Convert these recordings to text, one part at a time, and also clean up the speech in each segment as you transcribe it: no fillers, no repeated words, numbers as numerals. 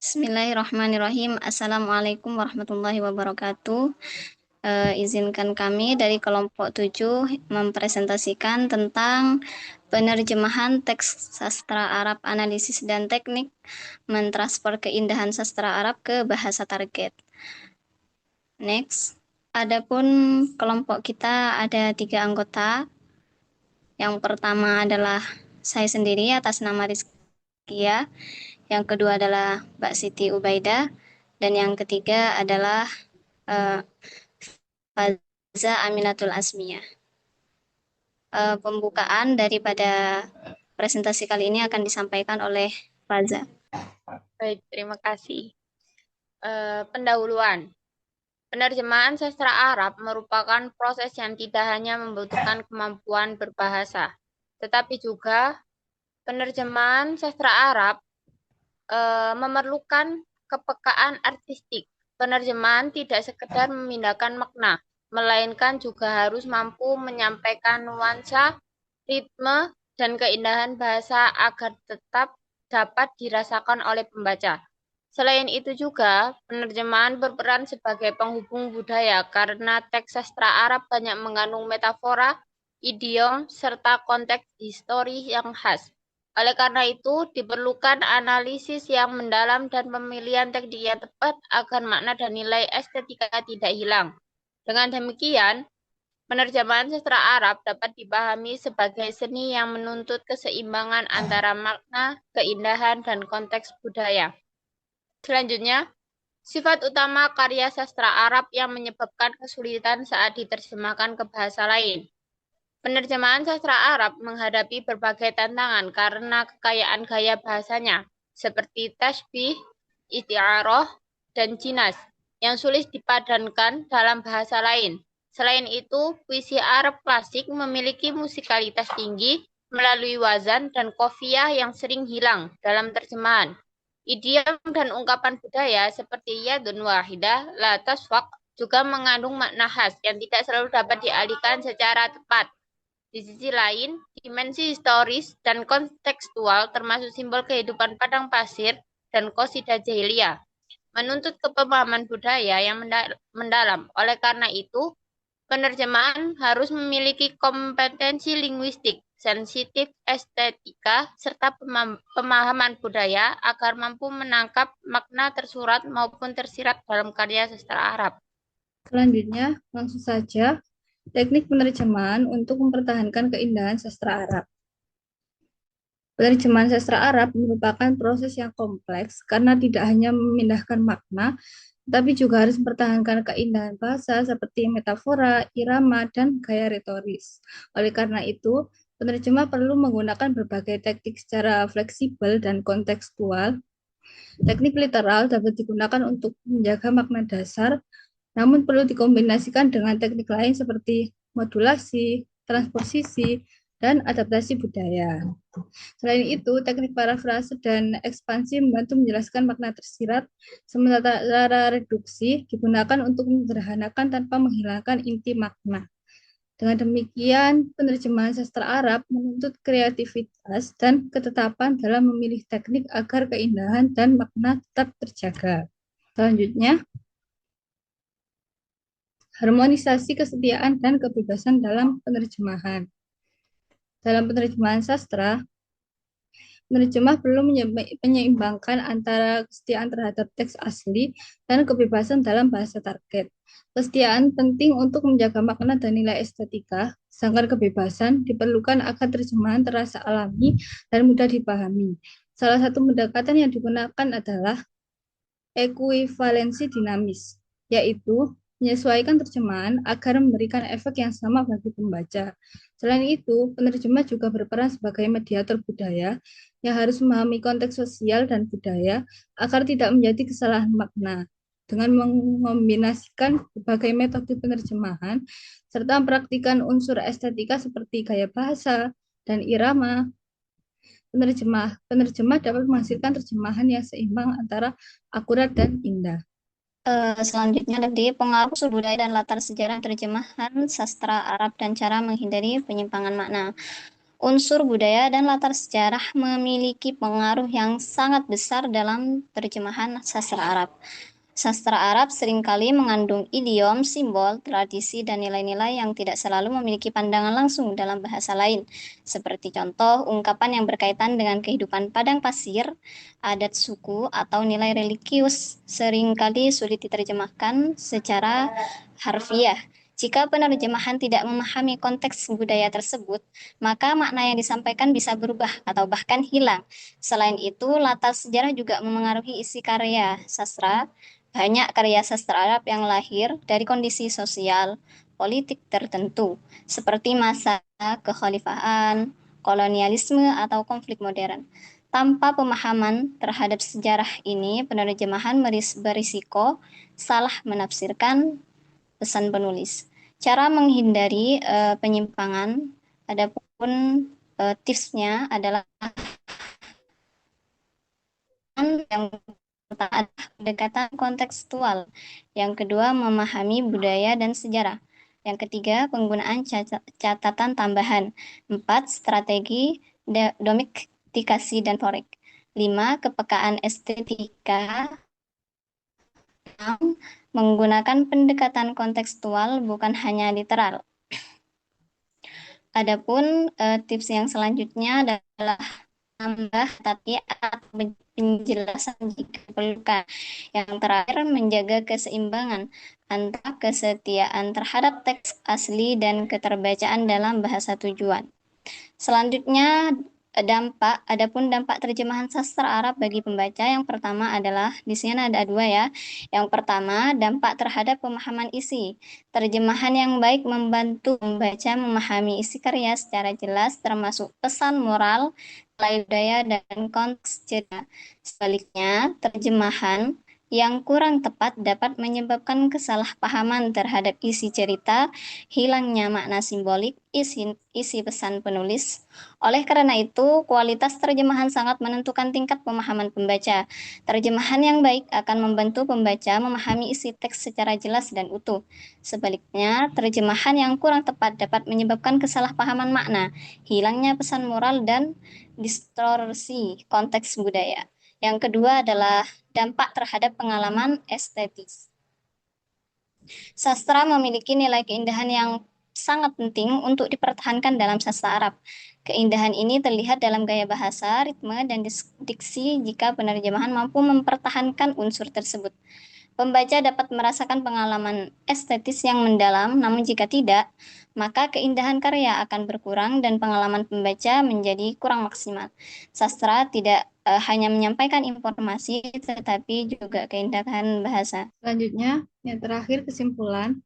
Bismillahirrahmanirrahim. Assalamualaikum warahmatullahi wabarakatuh. Izinkan kami dari kelompok 7 mempresentasikan tentang penerjemahan teks sastra Arab, analisis dan teknik mentransfer keindahan sastra Arab ke bahasa target. Next. Adapun kelompok kita ada 3 anggota. Yang pertama adalah saya sendiri atas nama Rizkia. Yang kedua adalah Mbak Siti Ubaidah. Dan yang ketiga adalah Faza Aminatul Asmiyah. Pembukaan daripada presentasi kali ini akan disampaikan oleh Faza. Baik, terima kasih. Pendahuluan. Penerjemahan sastra Arab merupakan proses yang tidak hanya membutuhkan kemampuan berbahasa, tetapi juga penerjemahan sastra Arab memerlukan kepekaan artistik. Penerjemahan tidak sekedar memindahkan makna, melainkan juga harus mampu menyampaikan nuansa, ritme, dan keindahan bahasa agar tetap dapat dirasakan oleh pembaca. Selain itu juga, penerjemahan berperan sebagai penghubung budaya karena teks sastra Arab banyak mengandung metafora, idiom, serta konteks historis yang khas. Oleh karena itu, diperlukan analisis yang mendalam dan pemilihan teknik yang tepat agar makna dan nilai estetika tidak hilang. Dengan demikian, penerjemahan sastra Arab dapat dipahami sebagai seni yang menuntut keseimbangan antara makna, keindahan, dan konteks budaya. Selanjutnya, sifat utama karya sastra Arab yang menyebabkan kesulitan saat diterjemahkan ke bahasa lain. Penerjemahan sastra Arab menghadapi berbagai tantangan karena kekayaan gaya bahasanya, seperti tasbih, isti'arah, dan jinas, yang sulit dipadankan dalam bahasa lain. Selain itu, puisi Arab klasik memiliki musikalitas tinggi melalui wazan dan qafiyah yang sering hilang dalam terjemahan. Idiom dan ungkapan budaya seperti yadun wahidah, la tasfaq, juga mengandung makna khas yang tidak selalu dapat dialihkan secara tepat. Di sisi lain, dimensi historis dan kontekstual termasuk simbol kehidupan padang pasir dan qasidah jahiliyah menuntut kepemahaman budaya yang mendalam. Oleh karena itu, penerjemahan harus memiliki kompetensi linguistik, sensitif estetika, serta pemahaman budaya agar mampu menangkap makna tersurat maupun tersirat dalam karya sastra Arab. Selanjutnya, langsung saja teknik penerjemahan untuk mempertahankan keindahan sastra Arab. Penerjemahan sastra Arab merupakan proses yang kompleks karena tidak hanya memindahkan makna, tapi juga harus mempertahankan keindahan bahasa seperti metafora, irama, dan gaya retoris. Oleh karena itu, penerjemah perlu menggunakan berbagai teknik secara fleksibel dan kontekstual. Teknik literal dapat digunakan untuk menjaga makna dasar, namun perlu dikombinasikan dengan teknik lain seperti modulasi, transposisi, dan adaptasi budaya. Selain itu, teknik parafrase dan ekspansi membantu menjelaskan makna tersirat, sementara reduksi digunakan untuk menyederhanakan tanpa menghilangkan inti makna. Dengan demikian, penerjemahan sastra Arab menuntut kreativitas dan ketetapan dalam memilih teknik agar keindahan dan makna tetap terjaga. Selanjutnya, harmonisasi kesetiaan dan kebebasan dalam penerjemahan. Dalam penerjemahan sastra, penerjemah perlu menyeimbangkan antara kesetiaan terhadap teks asli dan kebebasan dalam bahasa target. Kesetiaan penting untuk menjaga makna dan nilai estetika, sedangkan kebebasan diperlukan agar terjemahan terasa alami dan mudah dipahami. Salah satu pendekatan yang digunakan adalah ekuivalensi dinamis, yaitu menyesuaikan terjemahan agar memberikan efek yang sama bagi pembaca. Selain itu, penerjemah juga berperan sebagai mediator budaya yang harus memahami konteks sosial dan budaya agar tidak menjadi kesalahan makna. Dengan mengombinasikan berbagai metode penerjemahan, serta mempraktikkan unsur estetika seperti gaya bahasa dan irama, penerjemah dapat menghasilkan terjemahan yang seimbang antara akurat dan indah. Selanjutnya tadi pengaruh unsur budaya dan latar sejarah terjemahan sastra Arab dan cara menghindari penyimpangan makna. Unsur budaya dan latar sejarah memiliki pengaruh yang sangat besar dalam terjemahan sastra Arab. Sastra Arab seringkali mengandung idiom, simbol, tradisi, dan nilai-nilai yang tidak selalu memiliki pandangan langsung dalam bahasa lain. Seperti contoh, ungkapan yang berkaitan dengan kehidupan padang pasir, adat suku, atau nilai religius seringkali sulit diterjemahkan secara harfiah. Jika penerjemahan tidak memahami konteks budaya tersebut, maka makna yang disampaikan bisa berubah atau bahkan hilang. Selain itu, latar sejarah juga memengaruhi isi karya sastra. Banyak karya sastra Arab yang lahir dari kondisi sosial, politik tertentu, seperti masa kekhalifahan, kolonialisme, atau konflik modern. Tanpa pemahaman terhadap sejarah ini, penerjemahan berisiko salah menafsirkan pesan penulis. Cara menghindari penyimpangan, adapun tipsnya adalah yang pertama adalah pendekatan kontekstual, yang kedua memahami budaya dan sejarah, yang ketiga penggunaan catatan tambahan, empat strategi domestikasi dan forik, lima kepekaan estetika, enam menggunakan pendekatan kontekstual bukan hanya literal. Adapun tips yang selanjutnya adalah tambah tapi atau penjelasan jika diperlukan. Yang terakhir, menjaga keseimbangan antara kesetiaan terhadap teks asli dan keterbacaan dalam bahasa tujuan. Selanjutnya, adapun dampak terjemahan sastra Arab bagi pembaca, yang pertama adalah, di sini ada dua ya. Yang pertama, dampak terhadap pemahaman isi. Terjemahan yang baik membantu membaca memahami isi karya secara jelas, termasuk pesan moral, nilai budaya, dan konteks cerita. Sebaliknya, terjemahan yang kurang tepat dapat menyebabkan kesalahpahaman terhadap isi cerita, hilangnya makna simbolik, isi pesan penulis. Oleh karena itu, kualitas terjemahan sangat menentukan tingkat pemahaman pembaca. Terjemahan yang baik akan membantu pembaca memahami isi teks secara jelas dan utuh. Sebaliknya, terjemahan yang kurang tepat dapat menyebabkan kesalahpahaman makna, hilangnya pesan moral, dan distorsi konteks budaya. Yang kedua adalah dampak terhadap pengalaman estetis. Sastra memiliki nilai keindahan yang sangat penting untuk dipertahankan dalam sastra Arab. Keindahan ini terlihat dalam gaya bahasa, ritme, dan diksi jika penerjemahan mampu mempertahankan unsur tersebut. Pembaca dapat merasakan pengalaman estetis yang mendalam, namun jika tidak, maka keindahan karya akan berkurang dan pengalaman pembaca menjadi kurang maksimal. Sastra tidak hanya menyampaikan informasi, tetapi juga keindahan bahasa. Selanjutnya, yang terakhir kesimpulan,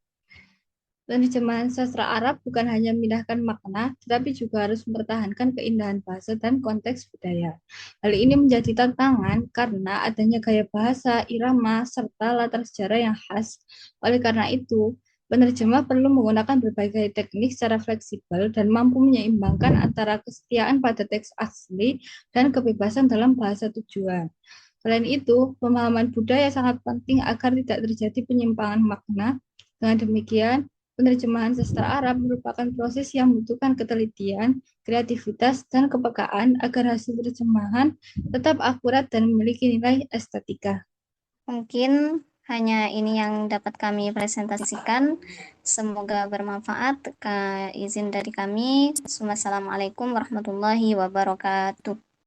penerjemahan sastra Arab bukan hanya memindahkan makna, tetapi juga harus mempertahankan keindahan bahasa dan konteks budaya. Hal ini menjadi tantangan karena adanya gaya bahasa, irama, serta latar sejarah yang khas. Oleh karena itu, penerjemah perlu menggunakan berbagai teknik secara fleksibel dan mampu menyeimbangkan antara kesetiaan pada teks asli dan kebebasan dalam bahasa tujuan. Selain itu, pemahaman budaya sangat penting agar tidak terjadi penyimpangan makna. Dengan demikian, penerjemahan sastra Arab merupakan proses yang membutuhkan ketelitian, kreativitas, dan kepekaan agar hasil terjemahan tetap akurat dan memiliki nilai estetika. Mungkin hanya ini yang dapat kami presentasikan. Semoga bermanfaat. Izin dari kami. Wassalamualaikum warahmatullahi wabarakatuh.